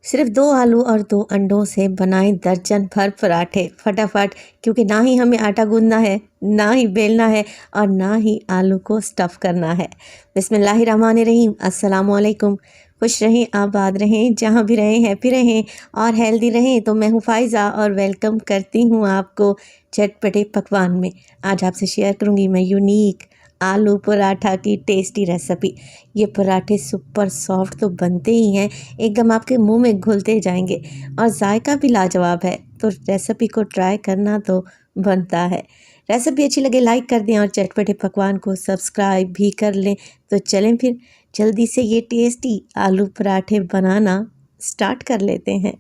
सिर्फ 2 आलू और 2 अंडों से बनाएं दर्जन भर पराठे फटाफट, क्योंकि ना ही हमें आटा गूंदना है, ना ही बेलना है और ना ही आलू को स्टफ़ करना है। बिस्मिल्लाहिर्रहमानिर्रहीम। अस्सलाम वालेकुम। खुश रहें, आबाद रहें, जहाँ भी रहें हैप्पी रहें और हेल्दी रहें। तो मैं हूँ फ़ाइज़ा और वेलकम करती हूँ आपको चटपटे पकवान में। आज आपसे शेयर करूँगी मैं यूनिक आलू पराठा की टेस्टी रेसिपी। ये पराठे सुपर सॉफ्ट तो बनते ही हैं, एकदम आपके मुंह में घुलते जाएंगे और जायका भी लाजवाब है। तो रेसिपी को ट्राई करना तो बनता है। रेसिपी अच्छी लगे लाइक कर दें और चटपटे पकवान को सब्सक्राइब भी कर लें। तो चलें फिर जल्दी से ये टेस्टी आलू पराठे बनाना स्टार्ट कर लेते हैं।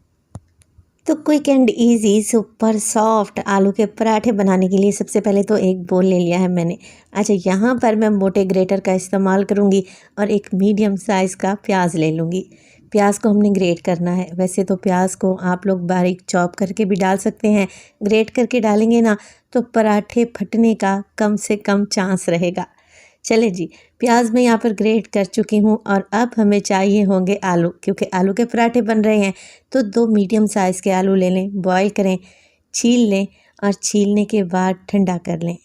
तो quick and easy super soft आलू के पराठे बनाने के लिए सबसे पहले तो एक बोल ले लिया है मैंने। अच्छा, यहाँ पर मैं मोटे ग्रेटर का इस्तेमाल करूँगी और एक मीडियम साइज़ का प्याज ले लूँगी। प्याज को हमने ग्रेट करना है। वैसे तो प्याज को आप लोग बारीक चॉप करके भी डाल सकते हैं, ग्रेट करके डालेंगे ना तो पराठे फटने का कम से कम चांस रहेगा। चले जी, प्याज मैं यहाँ पर ग्रेट कर चुकी हूँ और अब हमें चाहिए होंगे आलू, क्योंकि आलू के पराठे बन रहे हैं। तो 2 मीडियम साइज़ के आलू ले लें, बॉईल करें, छील लें और छीलने के बाद ठंडा कर लें।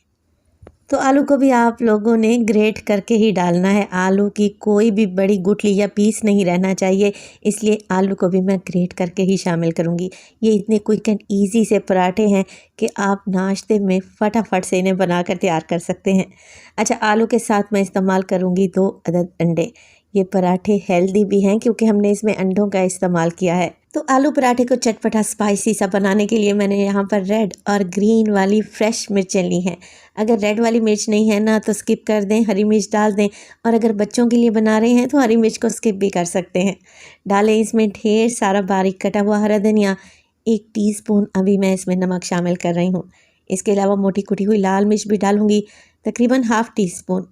तो आलू को भी आप लोगों ने ग्रेट करके ही डालना है। आलू की कोई भी बड़ी गुठली या पीस नहीं रहना चाहिए, इसलिए आलू को भी मैं ग्रेट करके ही शामिल करूँगी। ये इतने क्विक एंड ईजी से पराठे हैं कि आप नाश्ते में फटाफट से इन्हें बनाकर तैयार कर सकते हैं। अच्छा, आलू के साथ मैं इस्तेमाल करूँगी 2 अदद अंडे। ये पराठे हेल्दी भी हैं क्योंकि हमने इसमें अंडों का इस्तेमाल किया है। तो आलू पराठे को चटपटा स्पाइसी सा बनाने के लिए मैंने यहाँ पर रेड और ग्रीन वाली फ्रेश मिर्चें ली हैं। अगर रेड वाली मिर्च नहीं है ना तो स्किप कर दें, हरी मिर्च डाल दें। और अगर बच्चों के लिए बना रहे हैं तो हरी मिर्च को स्किप भी कर सकते हैं। डालें इसमें ढेर सारा बारीक कटा हुआ हरा धनिया। 1 टीस्पून अभी मैं इसमें नमक शामिल कर रही हूँ। इसके अलावा मोटी कुटी हुई लाल मिर्च भी डालूँगी, तकरीबन ½ टीस्पून।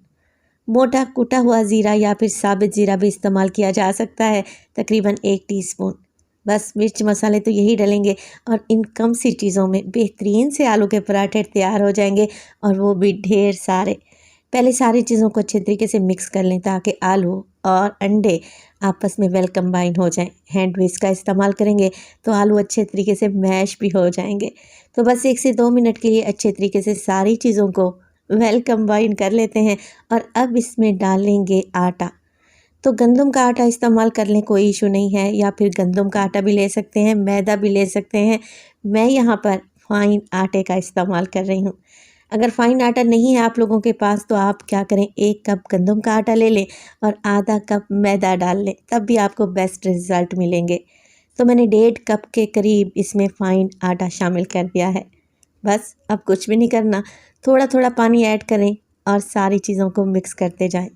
मोटा कुटा हुआ ज़ीरा या फिर साबित ज़ीरा भी इस्तेमाल किया जा सकता है, तकरीबन 1 टीस्पून। बस मिर्च मसाले तो यही डलेंगे और इन कम सी चीज़ों में बेहतरीन से आलू के पराठे तैयार हो जाएंगे, और वो भी ढेर सारे। पहले सारी चीज़ों को अच्छे तरीके से मिक्स कर लें ताकि आलू और अंडे आपस में वेल कंबाइन हो जाएं। हैंड विस्क का इस्तेमाल करेंगे तो आलू अच्छे तरीके से मैश भी हो जाएंगे। तो बस 1 से 2 मिनट के लिए अच्छे तरीके से सारी चीज़ों को वेल कंबाइन कर लेते हैं। और अब इसमें डालेंगे आटा। तो गंदम का आटा इस्तेमाल कर लें, कोई इशू नहीं है, या फिर गंदम का आटा भी ले सकते हैं, मैदा भी ले सकते हैं। मैं यहाँ पर फाइन आटे का इस्तेमाल कर रही हूँ। अगर फाइन आटा नहीं है आप लोगों के पास तो आप क्या करें, 1 कप गंदम का आटा ले लें और आधा कप मैदा डाल लें, तब भी आपको बेस्ट रिज़ल्ट मिलेंगे। तो मैंने 1.5 कप के करीब इसमें फाइन आटा शामिल कर दिया है। बस अब कुछ भी नहीं करना, थोड़ा थोड़ा पानी ऐड करें और सारी चीज़ों को मिक्स करते जाएं।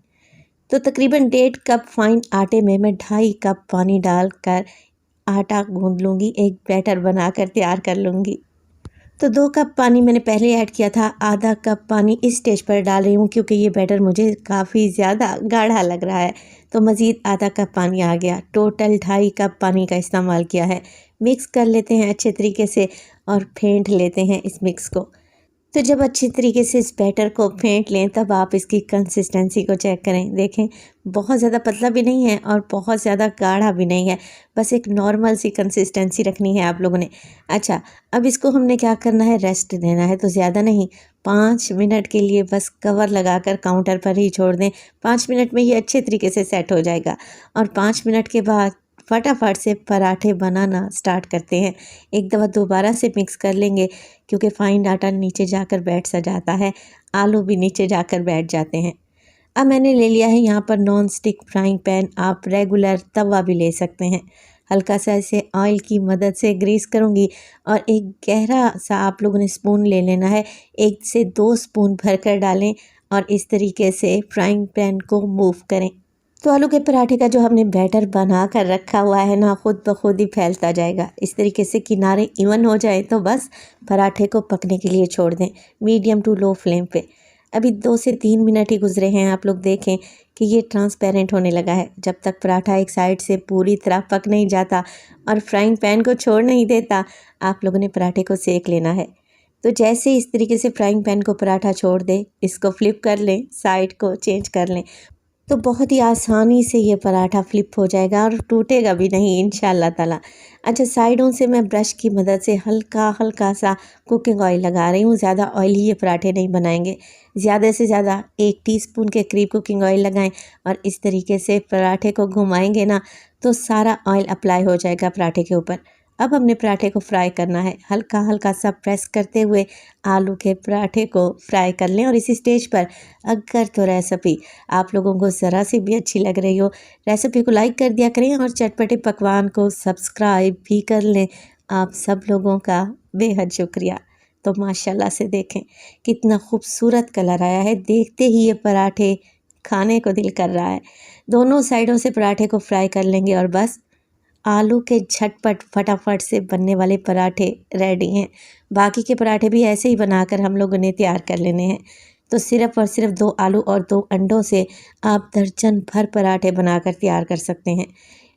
तो तकरीबन 1.5 कप फाइन आटे में मैं 2.5 कप पानी डालकर आटा गूंद लूँगी, एक बैटर बनाकर तैयार कर लूँगी। तो 2 कप पानी मैंने पहले ऐड किया था, आधा कप पानी इस स्टेज पर डाल रही हूँ क्योंकि ये बैटर मुझे काफ़ी ज़्यादा गाढ़ा लग रहा है। तो मज़ीद आधा कप पानी आ गया, टोटल 2.5 कप पानी का इस्तेमाल किया है। मिक्स कर लेते हैं अच्छे तरीके से और फेंट लेते हैं इस मिक्स को। तो जब अच्छी तरीके से इस बैटर को फेंट लें तब आप इसकी कंसिस्टेंसी को चेक करें। देखें, बहुत ज़्यादा पतला भी नहीं है और बहुत ज़्यादा गाढ़ा भी नहीं है, बस एक नॉर्मल सी कंसिस्टेंसी रखनी है आप लोगों ने। अच्छा, अब इसको हमने क्या करना है, रेस्ट देना है। तो ज़्यादा नहीं, 5 मिनट के लिए बस कवर लगाकर काउंटर पर ही छोड़ दें। 5 मिनट में ये अच्छे तरीके से सेट हो जाएगा और 5 मिनट के बाद फटाफट से पराठे बनाना स्टार्ट करते हैं। एक दफ़ा दोबारा से मिक्स कर लेंगे क्योंकि फाइन आटा नीचे जाकर बैठ सा जाता है, आलू भी नीचे जाकर बैठ जाते हैं। अब मैंने ले लिया है यहाँ पर नॉन स्टिक फ्राइंग पैन, आप रेगुलर तवा भी ले सकते हैं। हल्का सा इसे ऑयल की मदद से ग्रीस करूँगी और एक गहरा सा आप लोगों ने स्पून ले लेना है, 1 से 2 स्पून भरकर डालें और इस तरीके से फ्राइंग पैन को मूव करें। तो आलू के पराठे का जो हमने बैटर बना कर रखा हुआ है ना, खुद ब खुद ही फैलता जाएगा। इस तरीके से किनारे इवन हो जाए तो बस पराठे को पकने के लिए छोड़ दें, मीडियम टू लो फ्लेम पे। अभी 2 से 3 मिनट ही गुजरे हैं, आप लोग देखें कि ये ट्रांसपेरेंट होने लगा है। जब तक पराठा एक साइड से पूरी तरह पक नहीं जाता और फ्राइंग पैन को छोड़ नहीं देता, आप लोगों ने पराठे को सेक लेना है। तो जैसे इस तरीके से फ्राइंग पैन को पराठा छोड़ दे, इसको फ्लिप कर लें, साइड को चेंज कर लें। तो बहुत ही आसानी से ये पराठा फ्लिप हो जाएगा और टूटेगा भी नहीं इंशाल्लाह ताला। अच्छा, साइडों से मैं ब्रश की मदद से हल्का हल्का सा कुकिंग ऑयल लगा रही हूँ। ज़्यादा ऑयली ये पराठे नहीं बनाएंगे। ज़्यादा से ज़्यादा 1 टीस्पून के करीब कुकिंग ऑयल लगाएं और इस तरीके से पराठे को घुमाएंगे ना तो सारा ऑयल अप्लाई हो जाएगा पराठे के ऊपर। अब हमने पराठे को फ्राई करना है। हल्का हल्का सा प्रेस करते हुए आलू के पराठे को फ्राई कर लें। और इसी स्टेज पर अगर तो रेसिपी आप लोगों को ज़रा सी भी अच्छी लग रही हो, रेसिपी को लाइक कर दिया करें और चटपटे पकवान को सब्सक्राइब भी कर लें। आप सब लोगों का बेहद शुक्रिया। तो माशाल्लाह से देखें कितना खूबसूरत कलर आया है। देखते ही ये पराठे खाने को दिल कर रहा है। दोनों साइडों से पराठे को फ्राई कर लेंगे और बस आलू के झटपट फटाफट से बनने वाले पराठे रेडी हैं। बाकी के पराठे भी ऐसे ही बनाकर हम लोगों ने तैयार कर लेने हैं। तो सिर्फ़ और सिर्फ 2 आलू और 2 अंडों से आप दर्जन भर पराठे बनाकर तैयार कर सकते हैं।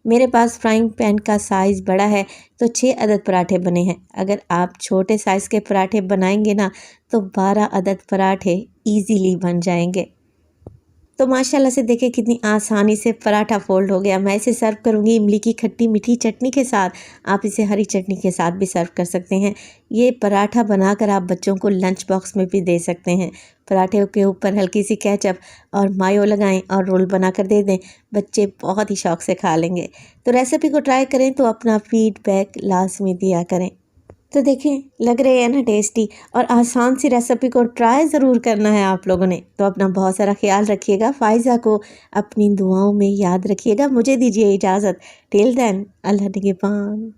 मेरे पास फ्राइंग पैन का साइज़ बड़ा है तो 6 अदद पराठे बने हैं। अगर आप छोटे साइज़ के पराठे बनाएंगे ना तो 12 अदद पराठे ईज़िली बन जाएंगे। तो माशाल्लाह से देखें कितनी आसानी से पराठा फोल्ड हो गया। मैं इसे सर्व करूँगी इमली की खट्टी मीठी चटनी के साथ। आप इसे हरी चटनी के साथ भी सर्व कर सकते हैं। ये पराठा बनाकर आप बच्चों को लंच बॉक्स में भी दे सकते हैं। पराठे के ऊपर हल्की सी केचप और मायो लगाएं और रोल बनाकर दे दें। बच्चे बहुत ही शौक से खा लेंगे। तो रेसिपी को ट्राई करें तो अपना फीडबैक लाजमी दिया करें। तो देखें लग रहे हैं ना टेस्टी और आसान सी रेसिपी को ट्राई ज़रूर करना है आप लोगों ने। तो अपना बहुत सारा ख्याल रखिएगा। फ़ाइज़ा को अपनी दुआओं में याद रखिएगा। मुझे दीजिए इजाज़त। टिल देन अल्लाह निगहबान।